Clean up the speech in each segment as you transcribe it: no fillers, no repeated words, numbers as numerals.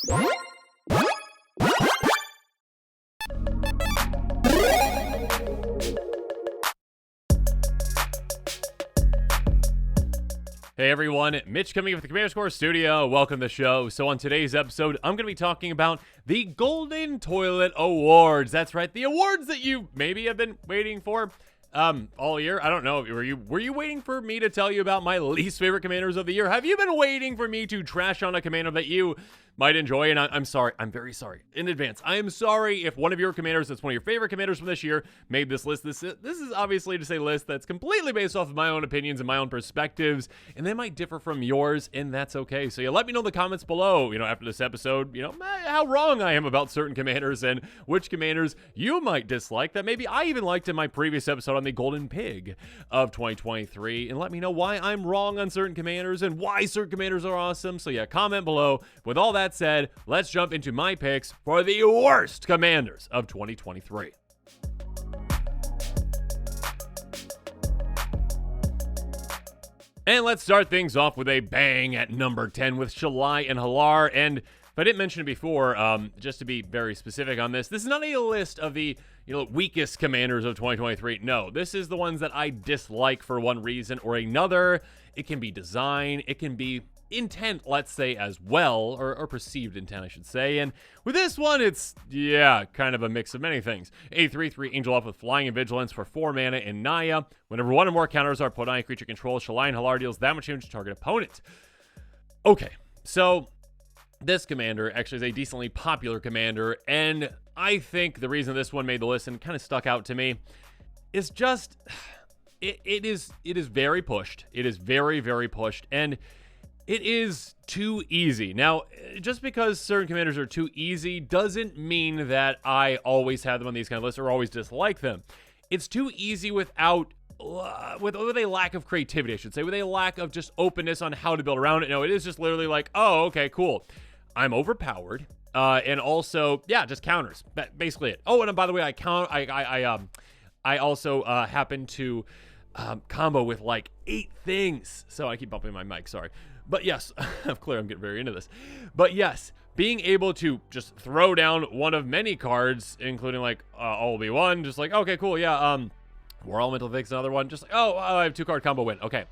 Hey everyone, Mitch coming in with the Commander Score Studio. Welcome to the show. So on today's episode, I'm going to be talking about the Golden Toilet Awards. That's right, the awards that you maybe have been waiting for all year. I don't know. Were you waiting for me to tell you about my least favorite commanders of the year? Have you been waiting for me to trash on a commander that you might enjoy? And I'm sorry. I'm very sorry in advance. I am sorry if one of your commanders that's one of your favorite commanders from this year made this list. This is obviously just a list that's completely based off of my own opinions and my own perspectives, and they might differ from yours, and that's okay. So let me know in the comments below, after this episode, how wrong I am about certain commanders and which commanders you might dislike that maybe I even liked in my previous episode on the Golden Pig of 2023, and let me know why I'm wrong on certain commanders and why certain commanders are awesome. So comment below. With all that said, let's jump into my picks for the worst commanders of 2023. And let's start things off with a bang at number 10 with Shalai and Halar. And if I didn't mention it before, just to be very specific on this is not a list of the weakest commanders of 2023. No, this is the ones that I dislike for one reason or another. It can be design, it can be intent, let's say, as well, or perceived intent, I should say. And with this one, it's, kind of a mix of many things. A 3/3 Angel Elf with Flying and Vigilance for 4 mana in Naya. Whenever one or more counters are put on a creature control, Shalai and Halar deals that much damage to target opponent. Okay, so this commander actually is a decently popular commander, and I think the reason this one made the list and kind of stuck out to me is just, it is very pushed. It is very, very pushed, and it is too easy. Now, just because certain commanders are too easy doesn't mean that I always have them on these kind of lists or always dislike them. It's too easy with a lack of creativity, I should say, with a lack of just openness on how to build around it. No, it is just literally like, oh, okay, cool. I'm overpowered, and also, just counters. Basically it. Oh, and by the way, I also happen to combo with like 8 things. So I keep bumping my mic, sorry. But yes, clearly I'm getting very into this. But yes, being able to just throw down one of many cards, including like all will be one, just like, okay, cool, War Elemental Fix, another one, just like, I have 2-card combo win. Okay,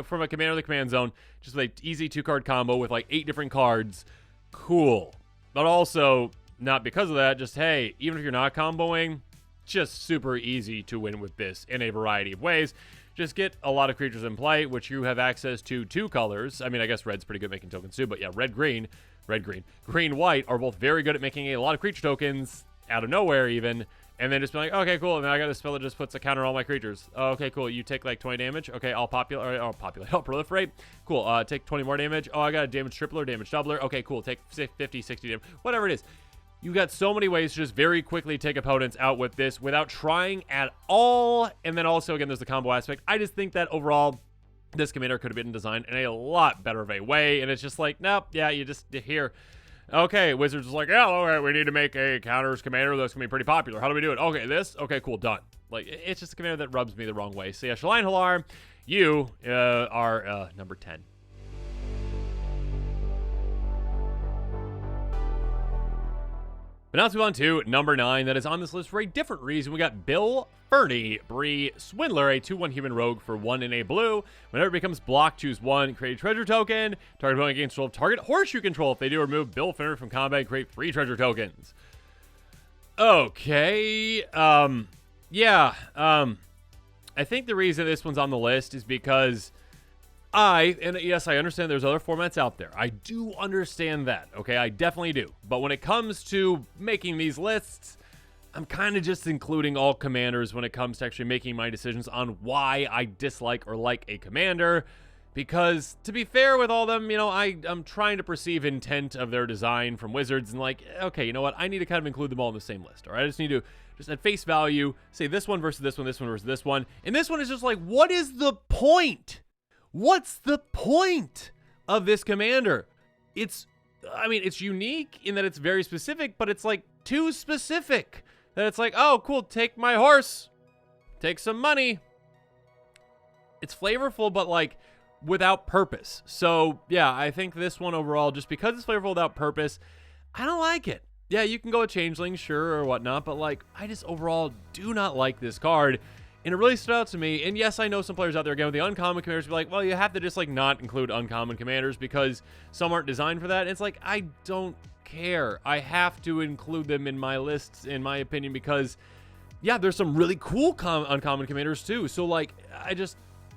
from a commander of the command zone, just like easy 2-card combo with like 8 different cards, cool. But also, not because of that, just hey, even if you're not comboing, just super easy to win with this in a variety of ways. Just get a lot of creatures in play, which you have access to 2 colors. I mean, I guess red's pretty good at making tokens too, but red, green, white are both very good at making a lot of creature tokens out of nowhere even. And then just be like, okay, cool. And then I got a spell that just puts a counter on all my creatures. Oh, okay, cool. You take like 20 damage. Okay, I'll proliferate. Cool. Take 20 more damage. Oh, I got a damage tripler, damage doubler. Okay, cool. Take 50, 60 damage. Whatever it is. You got so many ways to just very quickly take opponents out with this without trying at all. And then also, again, there's the combo aspect. I just think that overall, this commander could have been designed in a lot better of a way. And it's just like, nope, you just here. Okay, Wizards is like, okay, we need to make a counters commander that's going to be pretty popular. How do we do it? Okay, this? Okay, cool, done. Like, it's just a commander that rubs me the wrong way. So Shalai and Halar, you are number 10. But now let's move on to number 9. That is on this list for a different reason. We got Bill Fernie, Bree Swindler, a 2/1 human rogue for 1 in a blue. Whenever it becomes blocked, choose 1, create a treasure token. Target opponent gains control of target horseshoe control. If they do, remove Bill Fernie from combat and create 3 treasure tokens. Okay. I think the reason this one's on the list is because yes, I understand there's other formats out there. I do understand that, okay? I definitely do. But when it comes to making these lists, I'm kind of just including all commanders when it comes to actually making my decisions on why I dislike or like a commander. Because, to be fair with all them, I'm trying to perceive intent of their design from Wizards and like, okay, you know what? I need to kind of include them all in the same list, all right? I just need to, just at face value, say this one versus this one, this one versus this one. And this one is just like, what is the point? What's the point of this commander? It's unique in that it's very specific, but it's like too specific. That it's like, oh, cool, take my horse, take some money. It's flavorful, but like without purpose. So yeah, I think this one overall, just because it's flavorful without purpose, I don't like it. Yeah, you can go with Changeling, sure, or whatnot, but like, I just overall do not like this card. And it really stood out to me. And yes, I know some players out there, again, with the uncommon commanders be like, well, you have to just like not include uncommon commanders because some aren't designed for that. And it's like, I don't care. I have to include them in my lists, in my opinion, because yeah, there's some really cool uncommon commanders too. So like,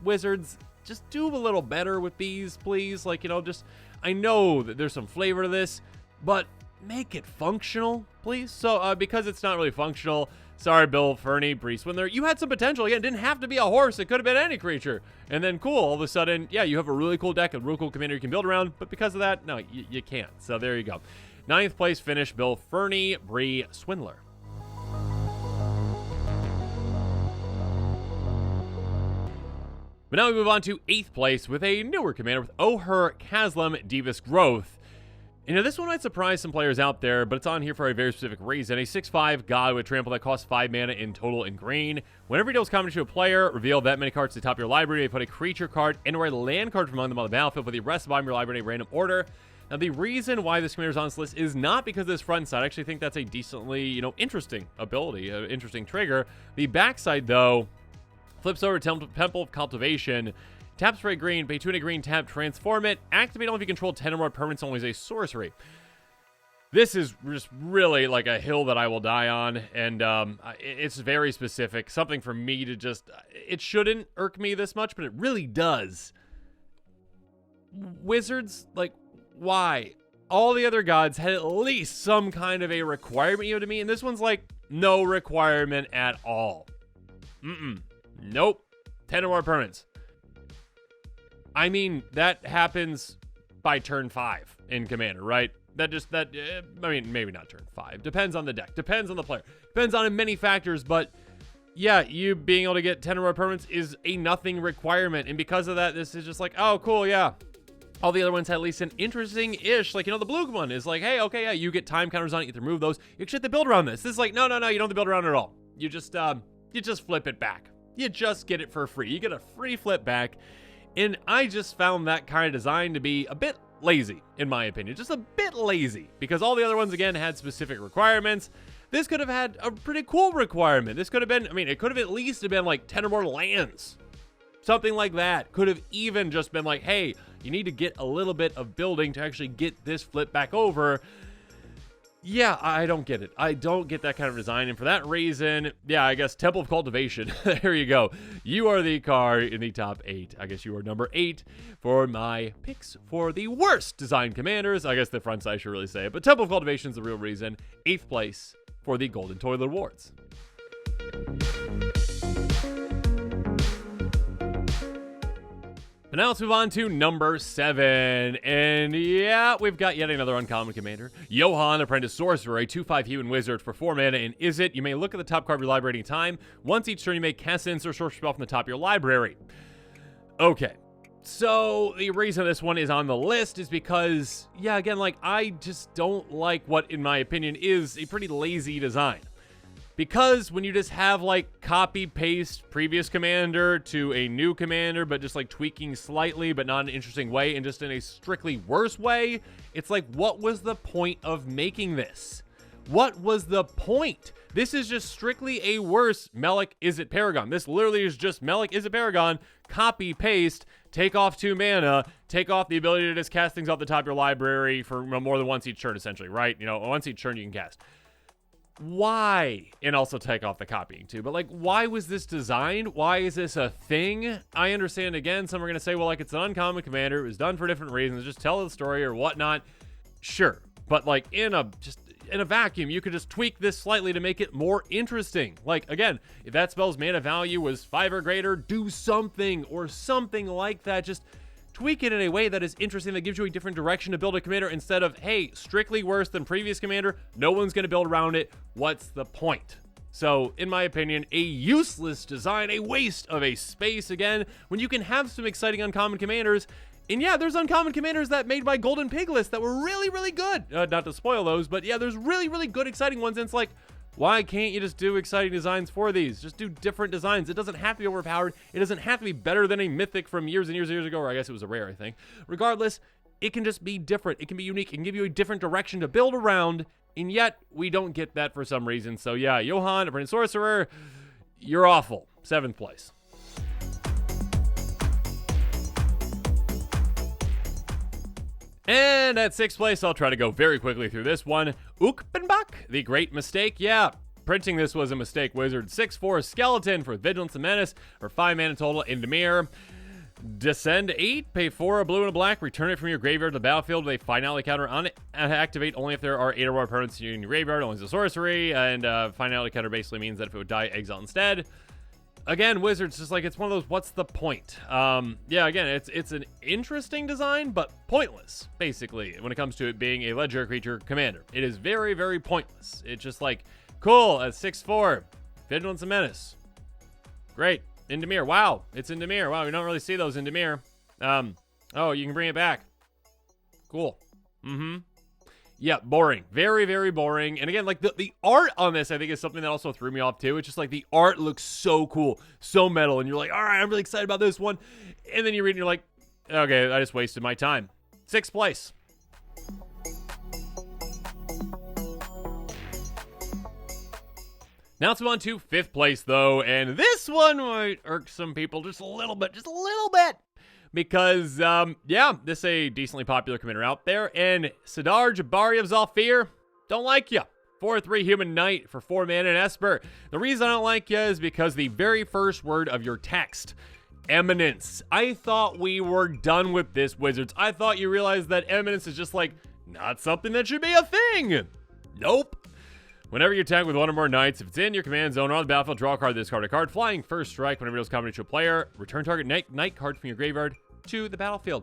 Wizards, just do a little better with these, please. Like, I know that there's some flavor to this, but make it functional, please. So because it's not really functional, sorry, Bill, Fernie, Bree Swindler, you had some potential. Again, it didn't have to be a horse. It could have been any creature. And then cool, all of a sudden, yeah, you have a really cool deck, a real cool commander you can build around, but because of that, no, you can't. So there you go. 9th place finish, Bill, Fernie, Bree Swindler. But now we move on to 8th place with a newer commander with Oher Kaslam, Divus Growth. This one might surprise some players out there, but it's on here for a very specific reason. A 6/5 god with trample that costs 5 mana in total in green. Whenever he deals combat to a player, reveal that many cards to the top of your library. You put a creature card and or a land card from among them on the battlefield with the rest of them in your library in a random order. Now, the reason why this commander is on this list is not because of this front side. I actually think that's a decently, interesting ability, an interesting trigger. The backside, though, flips over Temple of Cultivation. Tap spray green, pay 2 and a green, tap, transform it. Activate only if you control 10 or more permanents, only as a sorcery. This is just really like a hill that I will die on, and it's very specific. Something for me to just, it shouldn't irk me this much, but it really does. Wizards, like, why? All the other gods had at least some kind of a requirement to me, and this one's like, no requirement at all. Nope. 10 or more permanents. I mean, that happens by turn 5 in Commander, right? Maybe not turn 5. Depends on the deck. Depends on the player. Depends on many factors, but yeah, you being able to get 10 or more permanents is a nothing requirement. And because of that, this is just like, oh, cool, yeah. All the other ones had at least an interesting-ish, like, the blue one is like, hey, okay, yeah, you get time counters on it, you have to remove those. You actually have to build around this. This is like, no, you don't have to build around it at all. You just flip it back. You just get it for free. You get a free flip back. And I just found that kind of design to be a bit lazy, in my opinion. Just a bit lazy. Because all the other ones, again, had specific requirements. This could have had a pretty cool requirement. This could have been, it could have at least been like 10 or more lands. Something like that. Could have even just been like, hey, you need to get a little bit of building to actually get this flip back over. Yeah, I don't get it. I don't get that kind of design. And for that reason, yeah, I guess Temple of Cultivation. There you go. You are the card in the top 8. I guess you are number 8 for my picks for the worst design commanders. I guess the front side should really say it. But Temple of Cultivation is the real reason. 8th place for the Golden Toilet Awards. And now let's move on to number 7. And yeah, we've got yet another uncommon commander. Johan, Apprentice Sorcerer, a 2/5 human wizard for 4 mana. And is it? You may look at the top card of your library any time. Once each turn, you may cast an instant sorcery spell from the top of your library. Okay. So the reason this one is on the list is because, yeah, again, like, I just don't like what, in my opinion, is a pretty lazy design. Because when you just have, like, copy-paste previous commander to a new commander, but just, like, tweaking slightly, but not in an interesting way, and just in a strictly worse way, it's like, what was the point of making this? What was the point? This is just strictly a worse Melek Izzet Paragon. This literally is just Melek Izzet Paragon, copy-paste, take off 2 mana, take off the ability to just cast things off the top of your library for more than once each turn, essentially, right? Once each turn you can cast. Why? And also take off the copying too. But like, why was this designed? Why is this a thing? I understand, again, some are going to say, well, like, it's an uncommon commander. It was done for different reasons. Just tell the story or whatnot. Sure. But like, in a vacuum, you could just tweak this slightly to make it more interesting. Like, again, if that spell's mana value was 5 or greater, do something or something like that. Just tweak it in a way that is interesting, that gives you a different direction to build a commander instead of, hey, strictly worse than previous commander, no one's going to build around it. What's the point? So, in my opinion, a useless design, a waste of a space, again, when you can have some exciting uncommon commanders. And yeah, there's uncommon commanders that made my Golden Pig list that were really, really good. Not to spoil those, but yeah, there's really, really good, exciting ones. And it's like, why can't you just do exciting designs for these? Just do different designs. It doesn't have to be overpowered. It doesn't have to be better than a mythic from years and years and years ago, or I guess it was a rare, I think. Regardless, it can just be different. It can be unique. It can give you a different direction to build around, and yet we don't get that for some reason. So yeah, Johan, Apprentice Sorcerer, you're awful. 7th place. And at 6th place, I'll try to go very quickly through this one. Ukbenbach, the Great Mistake. Yeah, printing this was a mistake. Wizard 6/4 Skeleton for Vigilance and Menace for 5 mana total in Dimir. Descend 8, pay 4, a blue and a black, return it from your graveyard to the battlefield with a finality counter on it, and activate only if there are 8 or more opponents in your graveyard, only as a sorcery, and finality counter basically means that if it would die, exile instead. Again, Wizards, just like, it's one of those, what's the point? Yeah, again, it's an interesting design, but pointless, basically, when it comes to it being a legendary creature commander. It is very, very pointless. It's just like, cool, at 6/4, Vigilance and Menace. Great. In Dimir. Wow, it's in Dimir. Wow, we don't really see those in Dimir. Oh, you can bring it back. Cool. Yeah, boring. Very, very boring. And again, like, the art on this, I think, is something that also threw me off, too. It's just like, the art looks so cool, so metal, and you're like, all right, I'm really excited about this one. And then you read and you're like, okay, I just wasted my time. 6th place. Now let's move on to 5th place, though, and this one might irk some people just a little bit, because, yeah, this is a decently popular commander out there, and Sidar Jabari of Zalfir, don't like ya. 4/3 Human Knight for 4 mana and Esper. The reason I don't like ya is because the very first word of your text, Eminence. I thought we were done with this, Wizards. I thought you realized that Eminence is just, like, not something that should be a thing. Nope. Whenever you attack with 1 or more knights, if it's in your command zone or on the battlefield, draw a card, discard a card. Flying first strike whenever it's combined to a player. Return target knight card from your graveyard to the battlefield.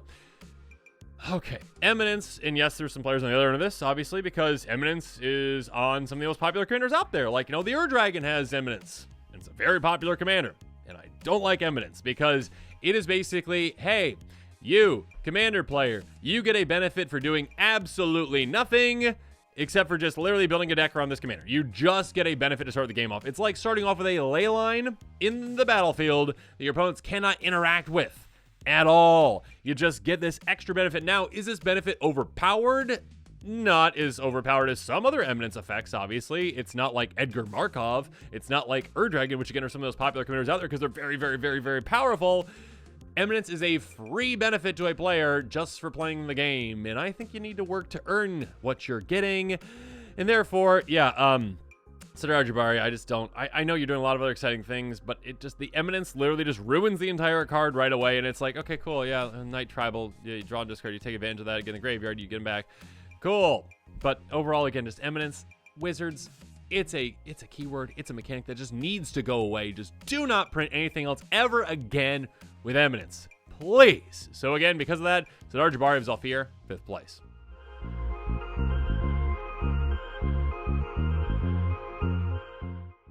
Okay, Eminence, and yes, there's some players on the other end of this, obviously, because Eminence is on some of the most popular commanders out there. Like, you know, the Ur-Dragon has Eminence, and it's a very popular commander. And I don't like Eminence because it is basically, hey, you, commander player, you get a benefit for doing absolutely nothing except for just literally building a deck around this commander. You just get a benefit to start the game off. It's like starting off with a ley line in the battlefield that your opponents cannot interact with at all. You just get this extra benefit. Now, is this benefit overpowered? Not as overpowered as some other Eminence effects, obviously. It's not like Edgar Markov. It's not like Ur-Dragon, which again are some of those popular commanders out there because they're very, very, very, very powerful. Eminence is a free benefit to a player just for playing the game, and I think you need to work to earn what you're getting. And therefore, yeah, Sidar Jabari, I just don't. I know you're doing a lot of other exciting things, but it just, the Eminence literally just ruins the entire card right away, and it's like, okay, cool, yeah, Knight Tribal, yeah, you draw and discard, you take advantage of that, you get in the graveyard, you get them back. Cool. But overall, again, just Eminence, Wizards, it's a keyword, it's a mechanic that just needs to go away. Just do not print anything else ever again with Eminence, please. So again, because of that, Sidar Jabari of Zalfir, 5th place.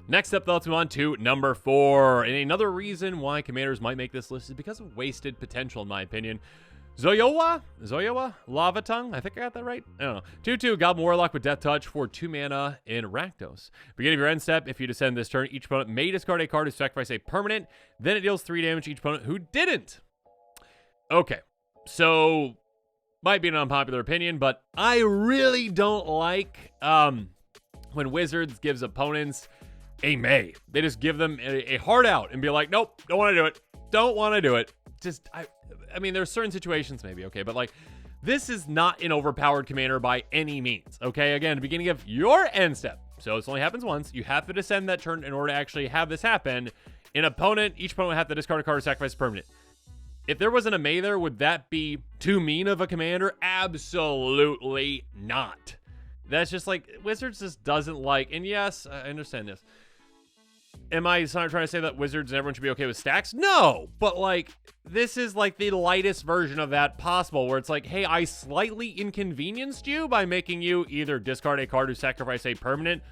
Next up, let's move on to number 4. And another reason why commanders might make this list is because of wasted potential, in my opinion. Zoyowa? Lava Tongue? I think I got that right. I don't know. 2/2 Goblin Warlock with Death Touch for 2 mana in Rakdos. Beginning of your end step, if you descend this turn, each opponent may discard a card to sacrifice a permanent. Then it deals 3 damage to each opponent who didn't. Okay. So, might be an unpopular opinion, but I really don't like when Wizards gives opponents a May. They just give them a hard out and be like, nope, don't want to do it. Don't want to do it. Just, I mean, there's certain situations maybe, okay, but like, this is not an overpowered commander by any means, okay? Again, the beginning of your end step, so this only happens once. You have to descend that turn in order to actually have this happen. Each opponent would have to discard a card or sacrifice a permanent. If there wasn't a May there, would that be too mean of a commander? Absolutely not. That's just like, Wizards just doesn't like, and yes, I understand this. Am I trying to say that Wizards and everyone should be okay with stacks? No, but like, this is like the lightest version of that possible, where it's like, hey, I slightly inconvenienced you by making you either discard a card or sacrifice a permanent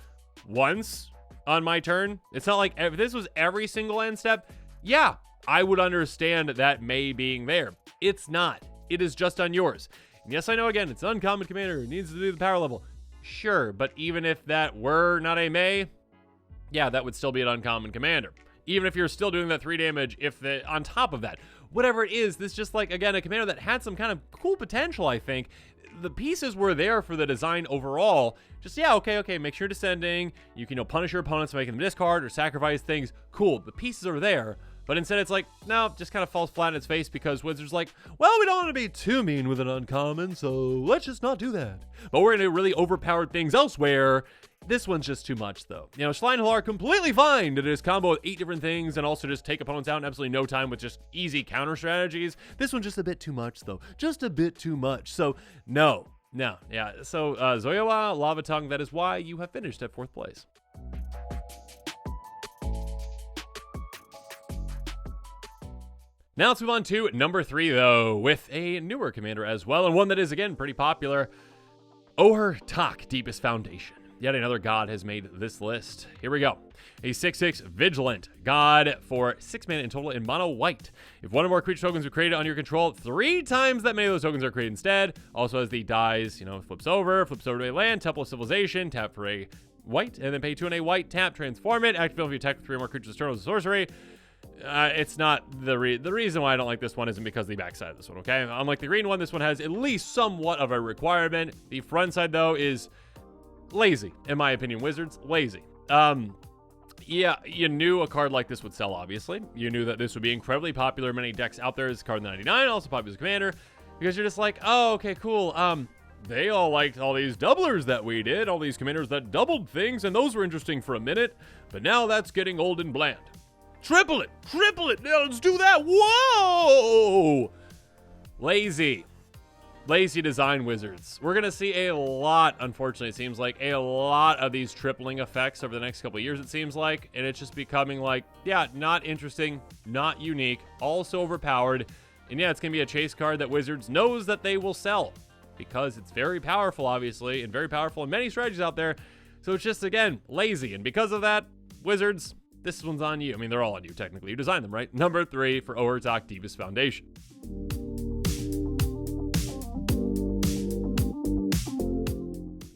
once on my turn. It's not like, if this was every single end step, yeah, I would understand that May being there. It's not. It is just on yours. And yes, I know, again, it's an uncommon commander. It needs to do the power level. Sure, but even if that were not a May, yeah, that would still be an uncommon commander. Even if you're still doing that 3 damage, on top of that. whatever it is, this just like, again, a commander that had some kind of cool potential, I think. The pieces were there for the design overall. Just, yeah, okay, make sure you're descending. You can, punish your opponents by making them discard or sacrifice things. Cool, the pieces are there. But instead it's like, no, just kind of falls flat in its face because Wizards like, well, we don't want to be too mean with an uncommon, so let's just not do that. But we're going to really overpowered things elsewhere. This one's just too much, though. Shalai and Halar completely fine to just combo with 8 different things and also just take opponents out in absolutely no time with just easy counter strategies. This one's just a bit too much, though. Just a bit too much. So, no. Yeah. So, Zoyawa, Lava Tongue, that is why you have finished at 4th place. Now let's move on to number 3, though, with a newer commander as well, and one that is, again, pretty popular. Oher-Tak, Deepest Foundation. Yet another god has made this list. Here we go. A 6/6 Vigilant god for 6 mana in total in mono white. If one or more creature tokens are created under your control, 3 times that many of those tokens are created instead. Also, as the dies, flips over to a land, Temple of Civilization, tap for a white, and then pay 2 and a white, tap, transform it, activate if you attack with 3 or more creatures turn as a sorcery. It's not the reason why I don't like this one isn't because of the backside of this one, okay? Unlike the green one, this one has at least somewhat of a requirement. The front side, though, is lazy, in my opinion. Wizards, lazy. Yeah, you knew a card like this would sell, obviously. You knew that this would be incredibly popular in many decks out there. As card 99, also popular as a commander, because you're just like, oh, okay, cool. They all liked all these doublers that we did, all these commanders that doubled things, and those were interesting for a minute, but now that's getting old and bland. Triple it! Yeah, let's do that! Whoa! Lazy design, Wizards. We're gonna see a lot, unfortunately, it seems like, a lot of these tripling effects over the next couple of years, it seems like, and it's just becoming like, yeah, not interesting, not unique, also overpowered, and yeah, it's gonna be a chase card that Wizards knows that they will sell, because it's very powerful, obviously, and very powerful in many strategies out there, so it's just, again, lazy, and because of that, Wizards, this one's on you. I mean, they're all on you, technically. You designed them, right? Number 3 for Oher-Tak, Deepest Foundation.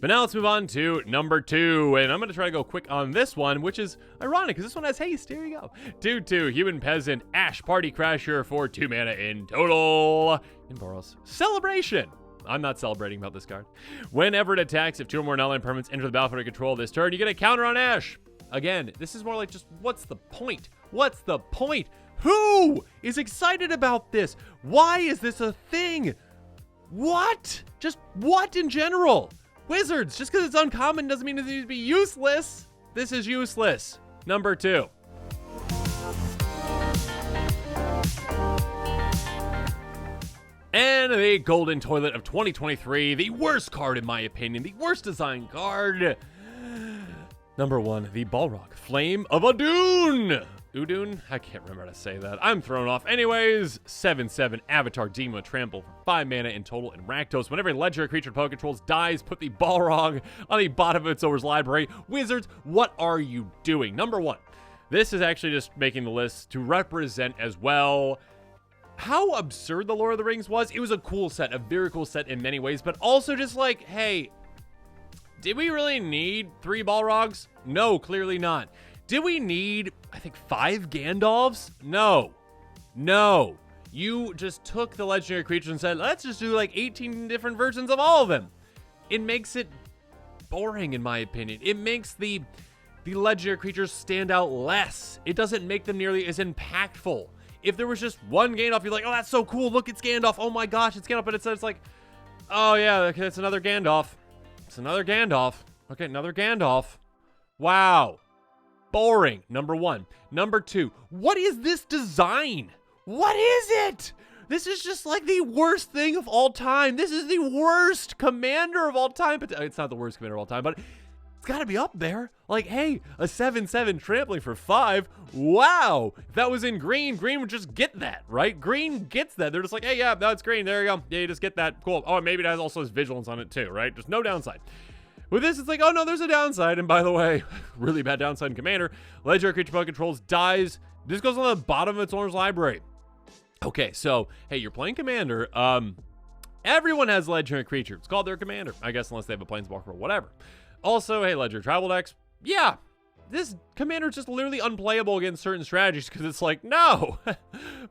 But now let's move on to number 2, and I'm going to try to go quick on this one, which is ironic, because this one has haste. Here you go. 2/2, Human Peasant, Ash Party Crasher for 2 mana in total. In Boros. Celebration! I'm not celebrating about this card. Whenever it attacks, if 2 or more non-land permanents enter the battlefield under control this turn, you get a counter on Ash. Again, this is more like just, what's the point? What's the point? Who is excited about this? Why is this a thing? What? Just what in general? Wizards, just because it's uncommon doesn't mean it needs to be useless. This is useless. Number 2. And the Golden Toilet of 2023, the worst card in my opinion, the worst design card. Number 1, the Balrog, Flame of Udun. Udun? I can't remember how to say that. I'm thrown off. Anyways, 7/7 Avatar Demon Trample for 5 mana in total in Rakdos. Whenever a legendary creature opponent controls dies, put the Balrog on the bottom of its owner's library. Wizards, what are you doing? Number 1, this is actually just making the list to represent as well how absurd the Lord of the Rings was. It was a cool set, a very cool set in many ways, but also just like, hey, did we really need 3 Balrogs? No, clearly not. Did we need, I think, 5 Gandalfs? No. You just took the legendary creatures and said, let's just do like 18 different versions of all of them. It makes it boring, in my opinion. It makes the legendary creatures stand out less. It doesn't make them nearly as impactful. If there was just one Gandalf, you're like, oh, that's so cool. Look, it's Gandalf. Oh my gosh, it's Gandalf. But it's like, oh yeah, okay, it's another Gandalf. It's another Gandalf. Okay, another Gandalf. Wow. Boring, number 1. Number 2, what is this design? What is it? This is just like the worst thing of all time. This is the worst commander of all time. But it's not the worst commander of all time, but it's got to be up there. Like, hey, a 7/7 trampling for 5. Wow. If that was in green, green would just get that, right? Green gets that. They're just like, hey, yeah, no, it's green. There you go. Yeah, you just get that. Cool. Oh, maybe it has also has vigilance on it too, right? Just no downside. With this, it's like, oh no, there's a downside. And by the way, really bad downside in Commander. Legendary creature opponent controls dies. This goes on the bottom of its owner's library. Okay, so, hey, you're playing Commander. Everyone has legendary creature. It's called their Commander, I guess, unless they have a Planeswalker or whatever. Also, hey, legendary tribal decks. Yeah, this Commander is just literally unplayable against certain strategies because it's like, no.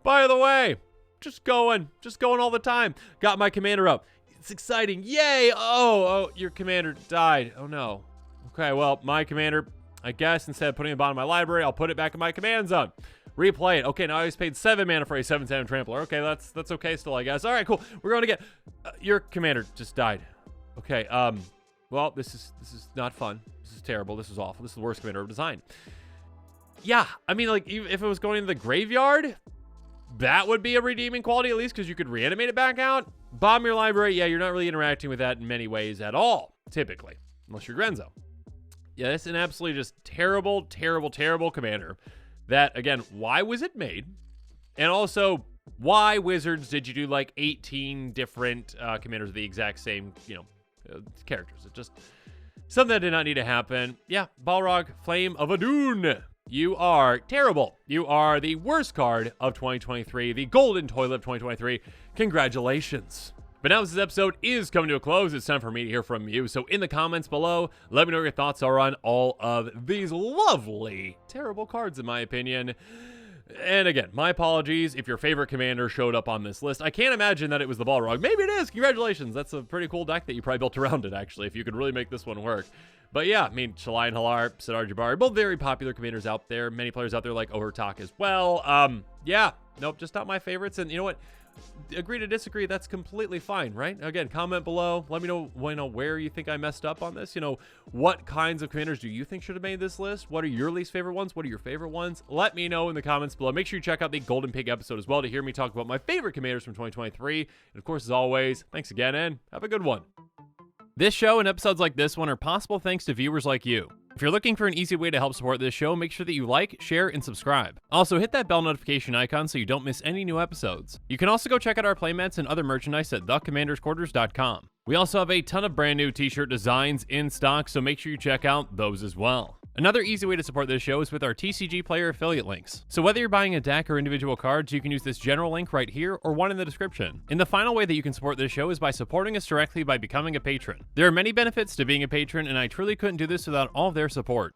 By the way, just going all the time. Got my commander up. It's exciting. Yay. Oh, your commander died. Oh, no. Okay, well, my commander, I guess instead of putting it in the bottom of my library, I'll put it back in my command zone. Replay it. Okay, now I just paid 7 mana for a 7/7 trampler. Okay, that's okay still, I guess. All right, cool. We're going to get your commander just died. Okay, well, this is not fun. This is terrible. This is awful. This is the worst commander ever designed. Yeah, I mean, like, if it was going into the graveyard, that would be a redeeming quality at least because you could reanimate it back out. Bomb your library, yeah, you're not really interacting with that in many ways at all, typically, unless you're Grenzo. Yeah, that's an absolutely just terrible, terrible, terrible commander. That, again, why was it made? And also, why, Wizards, did you do like 18 different commanders of the exact same, characters? It's just something that did not need to happen. Yeah, Balrog, Flame of Adun. You are terrible. You are the worst card of 2023, the golden toilet of 2023. Congratulations. But now this episode is coming to a close. It's time for me to hear from you. So in the comments below, let me know what your thoughts are on all of these lovely, terrible cards, in my opinion. And again, my apologies if your favorite commander showed up on this list. I can't imagine that it was the Balrog. Maybe it is. Congratulations. That's a pretty cool deck that you probably built around it, actually, if you could really make this one work. But yeah, I mean, Shalai and Halar, Sidar Jabari, both very popular commanders out there. Many players out there like Overtalk as well. Yeah, nope, just not my favorites. And you know what? Agree to disagree, that's completely fine, right? Again, comment below. Let me know, where you think I messed up on this. What kinds of commanders do you think should have made this list? What are your least favorite ones? What are your favorite ones? Let me know in the comments below. Make sure you check out the Golden Pig episode as well to hear me talk about my favorite commanders from 2023. And of course, as always, thanks again and have a good one. This show and episodes like this one are possible thanks to viewers like you. If you're looking for an easy way to help support this show, make sure that you like, share, and subscribe. Also, hit that bell notification icon so you don't miss any new episodes. You can also go check out our playmats and other merchandise at thecommandersquarters.com. We also have a ton of brand new t-shirt designs in stock, so make sure you check out those as well. Another easy way to support this show is with our TCG Player affiliate links. So whether you're buying a deck or individual cards, you can use this general link right here or one in the description. And the final way that you can support this show is by supporting us directly by becoming a patron. There are many benefits to being a patron, and I truly couldn't do this without all of their support.